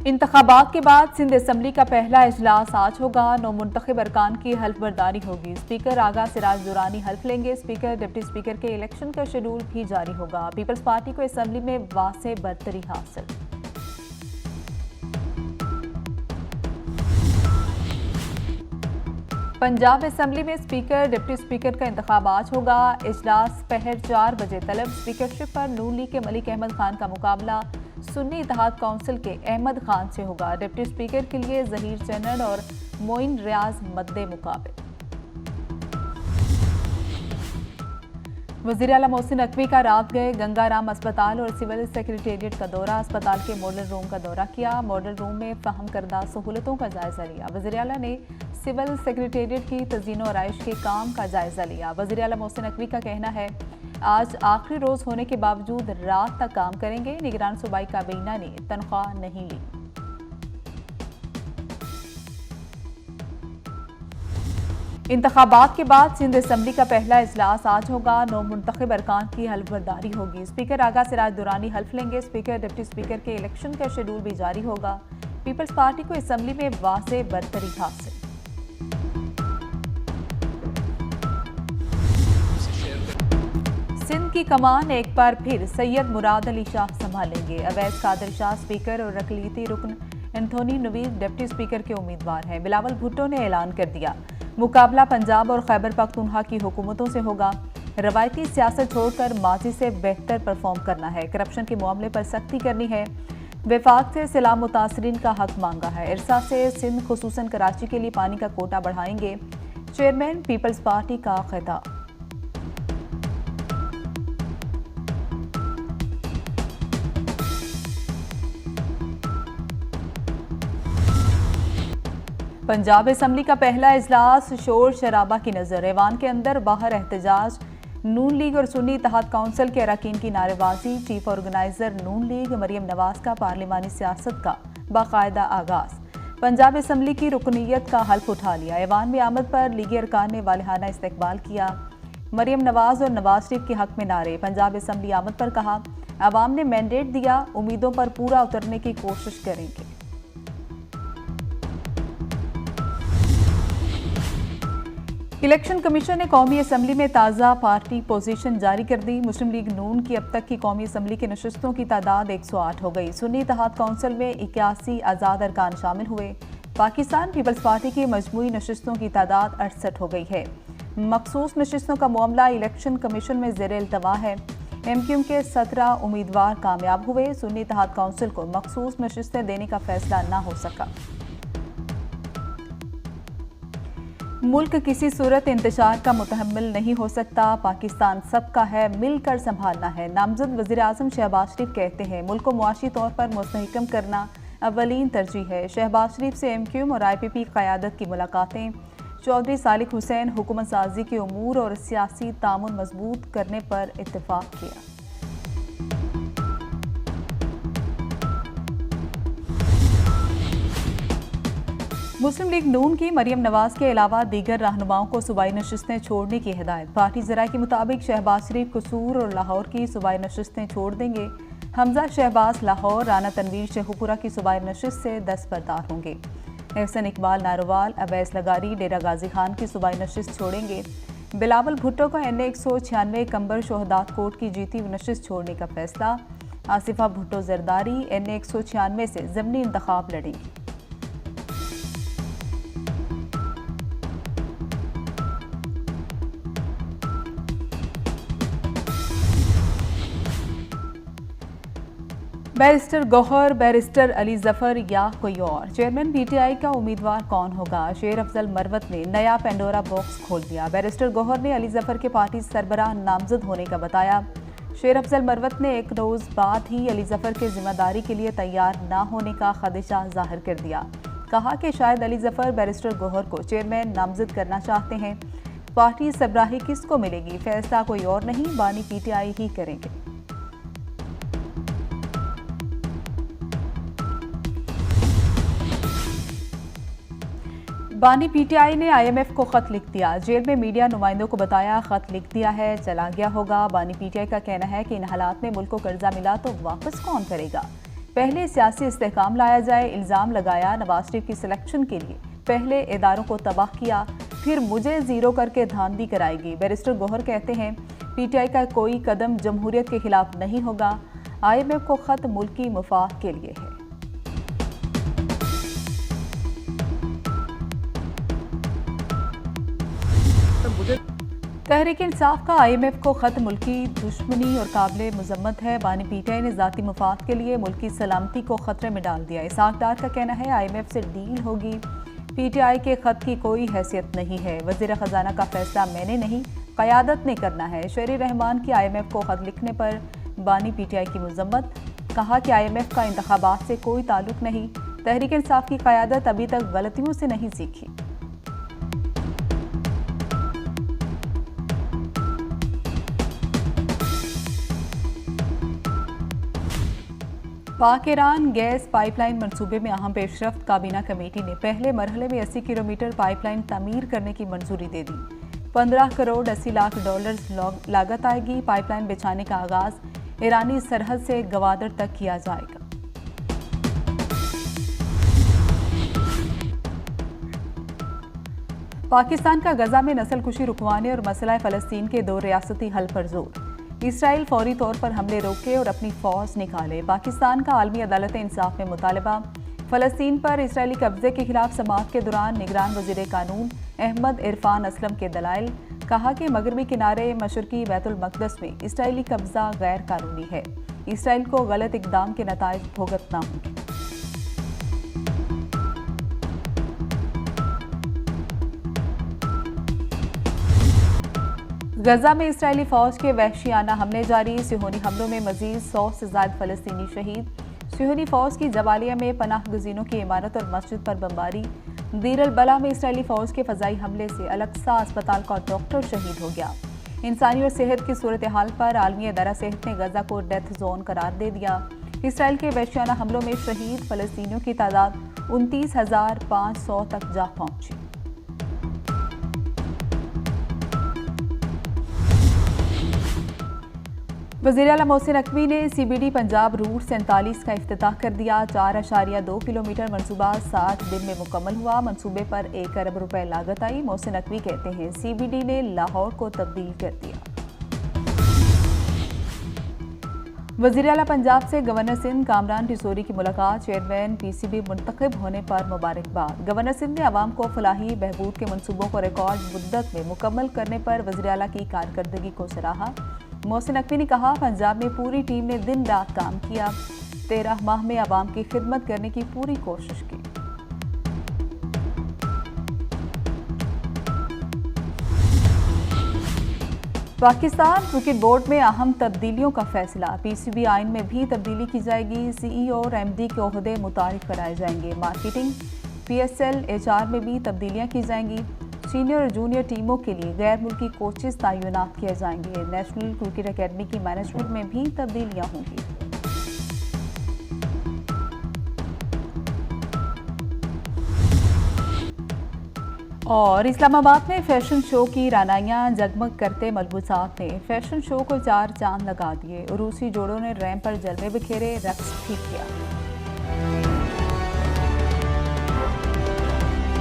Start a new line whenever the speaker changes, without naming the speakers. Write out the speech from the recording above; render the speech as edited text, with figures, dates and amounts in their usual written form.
इंतखाबात के बाद सिंध असम्बली का पहला इजलास आज होगा। नौ मुंतखब अरकान की हल्फ बर्दारी होगी। स्पीकर आगा सिराज दुरानी हल्फ लेंगे। स्पीकर डिप्टी स्पीकर के इलेक्शन का शेड्यूल भी जारी होगा। पीपल्स पार्टी को असम्बली में वासे बरतरी हासिल। पंजाब असम्बली में स्पीकर डिप्टी स्पीकर का इंतखाब आज होगा। इजलास पहर 4 बजे तलब। स्पीकरशिप पर नून लीग के मलिक अहमद खान का मुकाबला सुन्नी इत्तेहाद काउंसिल के अहमद खान से होगा। डिप्टी स्पीकर के लिए जहीर चन्नन और मोइन रियाज मद्दे मुकाबले। वज़ीर आला मोहसिन नकवी का रात गए गंगाराम अस्पताल और सिविल सेक्रेटेरिएट का दौरा। अस्पताल के मॉडल रूम का दौरा किया। मॉडल रूम में फराहम करदा सहूलतों का जायजा लिया। वज़ीर आला ने सिविल सेक्रेटेरिएट की तज़ीन और आइश के काम का जायजा लिया। वज़ीर आला मोहसिन नकवी का कहना है, आज आखिरी रोज होने के बावजूद रात तक काम करेंगे। निगरान सूबाई काबीना ने तनख्वाह नहीं ली। इंतखाबात के बाद सिंध असम्बली का पहला इजलास आज होगा। 9 मुंतखब अरकान की हल्फ बर्दारी होगी। स्पीकर आगा सिराज दुरानी हल्फ लेंगे। स्पीकर डिप्टी स्पीकर के इलेक्शन का शेड्यूल भी जारी होगा। पीपल्स पार्टी को असम्बली में वासे बरतरी हासिल। सिंध की कमान एक बार फिर सैयद मुराद अली शाह संभालेंगे। अवैस कादिर शाह स्पीकर और अकलियती रुकन एंथोनी नवीद डिप्टी स्पीकर के उम्मीदवार हैं। बिलावल भुट्टो ने ऐलान कर दिया, मुकाबला पंजाब और खैबर पख्तूनख्वा की हुकूमतों से होगा। रवायती सियासत छोड़कर माजी से बेहतर परफॉर्म करना है। करप्शन के मामले पर सख्ती करनी है। वफाक से सैलाब मुतासरीन का हक मांगा है। इरसा से सिंध खुसूसन कराची के लिए पानी का कोटा बढ़ाएंगे। चेयरमैन पीपल्स पार्टी का खिताब। पंजाब असम्बली का पहला इजलास शोर शराबा की नजर। ऐवान के अंदर बाहर एहतजाज। नून लीग और सुन्नी इत्तेहाद काउंसिल के अरकान की नारेबाजी। चीफ ऑर्गेनाइजर नून लीग मरियम नवाज का पार्लिमानी सियासत का बाकायदा आगाज। पंजाब असम्बली की रुकनीयत का हल्फ उठा लिया। ऐवान में आमद पर लीगी अरकान ने वालिहाना इस्तकबाल किया। मरियम नवाज और नवाज शरीफ के हक में नारे। पंजाब असम्बली आमद पर कहा, अवाम ने मैंडेट दिया, उम्मीदों पर पूरा उतरने की कोशिश करेंगे। इलेक्शन कमीशन ने कौमी असम्बली में ताज़ा पार्टी पोजीशन जारी कर दी। मुस्लिम लीग नून की अब तक की कौमी असम्बली की नशस्तों की तादाद 108 हो गई। सुन्नी इत्तेहाद काउंसिल में 81 आज़ाद अरकान शामिल हुए। पाकिस्तान पीपल्स पार्टी की मजमूई नशस्तों की तादाद 68 हो गई है। मखसूस नशस्तों का मामला इलेक्शन कमीशन में ज़ेर इल्तवा है। MQ के 17 उम्मीदवार कामयाब हुए। सुन्नी इत्तेहाद काउंसिल को मखसूस नशस्तें देने का फैसला न हो सका। मुल्क किसी सूरत इंतशार का मुतहम्मिल नहीं हो सकता। पाकिस्तान सबका है, मिलकर संभालना है। नामजद वज़ीर आज़म शहबाज शरीफ कहते हैं, मुल्क को मुआशी तौर पर मुस्तहकम करना अव्वलीन तरजीह है। शहबाज शरीफ से MQ और IPP क़यादत की मुलाकातें। चौधरी सालिक हुसैन हुकूमत साजी के उमूर और सियासी तामुन मजबूत करने पर इत्तेफाक किया। मुस्लिम लीग नून की मरियम नवाज के अलावा दीगर रहनुमाओं को सूबाई नशस्तें छोड़ने की हिदायत। पार्टी ज़राए के मुताबिक शहबाज शरीफ कसूर और लाहौर की सूबाई नशस्तें छोड़ देंगे। हमजा शहबाज लाहौर, राना तनवीर शेखुपुरा की सूबाई नशस्त से दस्तबरदार होंगे। एहसन इकबाल नारोवाल, अवैस लगारी, डेरा गाजी खान की सूबाई नशस्त छोड़ेंगे। बिलावल भुट्टो का NA 196 कंबर शोहदात कोर्ट की जीती हुई नशस्त छोड़ने का फैसला। आसिफा भुट्टो जरदारी NA 196 से ज़मनी इंतखाब लड़ेंगी। बैरिस्टर गौहर, बैरिस्टर अली जफर या कोई और। चेयरमैन PTI का उम्मीदवार कौन होगा? शेर अफजल मरवत ने नया पेंडोरा बॉक्स खोल दिया। बैरिस्टर गौहर ने अली जफर के पार्टी सरबराह नामजद होने का बताया। शेर अफजल मरवत ने एक रोज बाद ही अली जफर के जिम्मेदारी के लिए तैयार न होने का खदशा जाहिर कर दिया। कहा कि शायद अली जफर बैरिस्टर गौहर को चेयरमैन नामजद करना चाहते हैं। पार्टी सरबराही किसको मिलेगी, फैसला कोई और नहीं, बानी PTI ही करेंगे। बानी PTI ने IMF को खत लिख दिया। जेल में मीडिया नुमाइंदों को बताया, खत लिख दिया है, चला गया होगा। बानी PTI का कहना है कि इन हालात में मुल्क को कर्जा मिला तो वापस कौन करेगा। पहले सियासी इस्तेहकाम लाया जाए। इल्ज़ाम लगाया नवाज शरीफ की सिलेक्शन के लिए पहले इदारों को तबाह किया, फिर मुझे जीरो करके धांधली कराएगी। बैरिस्टर गौहर कहते हैं पीटीआई का कोई कदम जमहूरियत के खिलाफ नहीं होगा। IMF को खत मुल्की मुफाद के लिए है। तहरीक इंसाफ का IMF को खत मुल्की दुश्मनी और काबिल मजम्मत है। बानी पीटीआई ने ज़ाती मुफाद के लिए मुल्की सलामती को खतरे में डाल दिया। इसाक डार का कहना है IMF से डील होगी, पीटीआई के खत की कोई हैसियत नहीं है। वज़ीर ख़जाना का फैसला मैंने नहीं, क़यादत ने करना है। शेर रहमान की IMF को खत लिखने पर बानी पीटीआई की मजम्मत, कहा कि IMF का इंतखाबात से कोई ताल्लुक नहीं। तहरीक इंसाफ की क़यादत अभी तक गलतियों से नहीं सीखी। पाक ईरान गैस पाइपलाइन मंसूबे में अहम पेशरफ्त। काबीना कमेटी ने पहले मरहले में 80 किलोमीटर पाइपलाइन तामीर करने की मंजूरी दे दी। 15 करोड़ 80 लाख डॉलर्स लागत आएगी। पाइपलाइन बिछाने का आगाज ईरानी सरहद से गवादर तक किया जाएगा। पाकिस्तान का गजा में नस्लकुशी रुकवाने और मसला फ़लस्तीन के 2 रियासती हल पर जोर। इसराइल फौरी तौर पर हमले रोके और अपनी फौज निकाले। पाकिस्तान का आलमी अदालत इंसाफ में मुतालबा। फ़लस्तीन पर इसराइली कब्जे के खिलाफ समाअत के दौरान निगरान वज़ीर कानून अहमद इरफान असलम के दलाइल। कहा कि मगरबी किनारे मशरकी बैतुल मक़दस में इसराइली कब्जा गैर कानूनी है। इसराइल को गलत इक़दाम के नताइज भुगतना होंगे। गजा में इसराइली फौज के वहशियाना हमले जारी। सिहोनी हमलों में मजीद 100 से ज़ायद फ़लस्तीनी शहीद। सिहोनी फौज की जबालिया में पनाह गज़ीनों की इमारत और मस्जिद पर बमबारी। दीर अल बला में इसराइली फौज के फ़ज़ाई हमले से अल-अक़सा अस्पताल का डॉक्टर शहीद हो गया। इंसानी और सेहत की सूरत हाल पर आलमी अदारा सेहत ने गजा को डेथ जोन करार दे दिया। इसराइल के वहशियाना हमलों में शहीद फ़लस्तीनियों की तादाद 29,500 तक जा पहुंची। वज़ीर आला मोहसिन नकवी ने CBD पंजाब रूट 47 का इफ्तिताह कर दिया। 4.2 किलोमीटर मनसूबा 60 दिन में मुकम्मल हुआ। मनसूबे पर 1 अरब रुपए लागत आई। मोहसिन नकवी कहते हैं CBD ने लाहौर को तब्दील कर दिया। वज़ीर आला पंजाब से गवर्नर सिंध कामरान टिसोरी की मुलाकात। चेयरमैन PCB मुंतखब होने पर मुबारकबाद। गवर्नर सिंध ने आवाम को फलाही बहबूद के मनसूबों को रिकॉर्ड मुद्दत में मुकम्मल करने पर वज़ीर आला की कारकर्दगी को सराहा। मोहसिन नकवी ने कहा पंजाब में पूरी टीम ने दिन रात काम किया। 13 माह में आवाम की खिदमत करने की पूरी कोशिश की। पाकिस्तान क्रिकेट बोर्ड में अहम तब्दीलियों का फैसला। PCB आइन में भी तब्दीली की जाएगी। CEO और MD के ओहदे मुतारिफ कराए जाएंगे। मार्केटिंग PSL HR में भी तब्दीलियां की जाएंगी। सीनियर और जूनियर टीमों के लिए गैर मुल्की कोचेस तैनात किए जाएंगे। नेशनल क्रिकेट अकेडमी की मैनेजमेंट में भी तब्दीलियां होंगी। और इस्लामाबाद में फैशन शो की रानाइयां जगमग करते मलबूसात ने फैशन शो को 4 चांद लगा दिए। रूसी जोड़ों ने रैंप पर जलवे बिखेरे, रक्स भी किया।